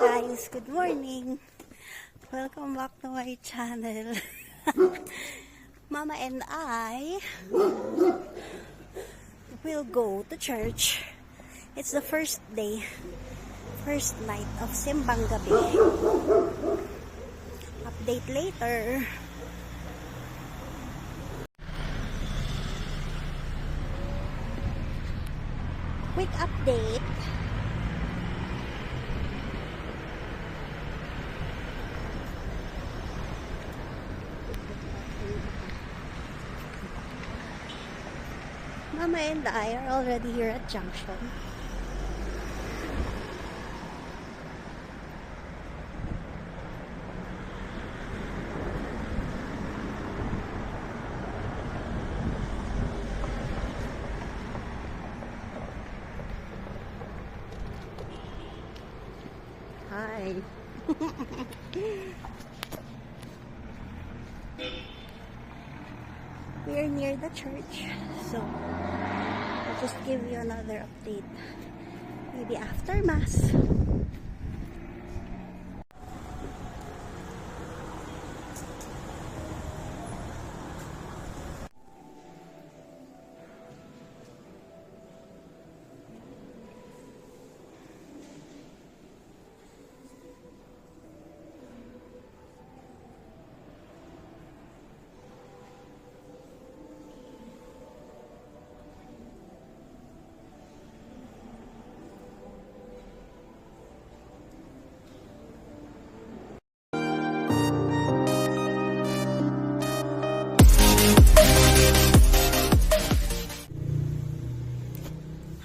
Guys, good morning. Welcome back to my channel. Mama and I will go to church. It's the first day, first night of Simbang Gabi. Update later. Quick update. Mama and I are already here at Junction. Hi. We are near the church, so I'll just give you another update maybe after Mass.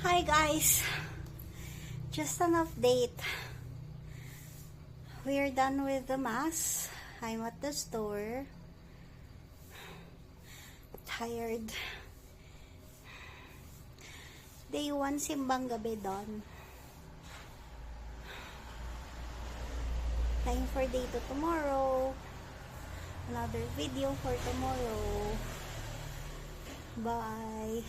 Hi guys, just an update. We are done with the Mass. I'm at the store. Tired. Day 1 Simbang Gabi done. Time for day 2 tomorrow. Another video for tomorrow. Bye.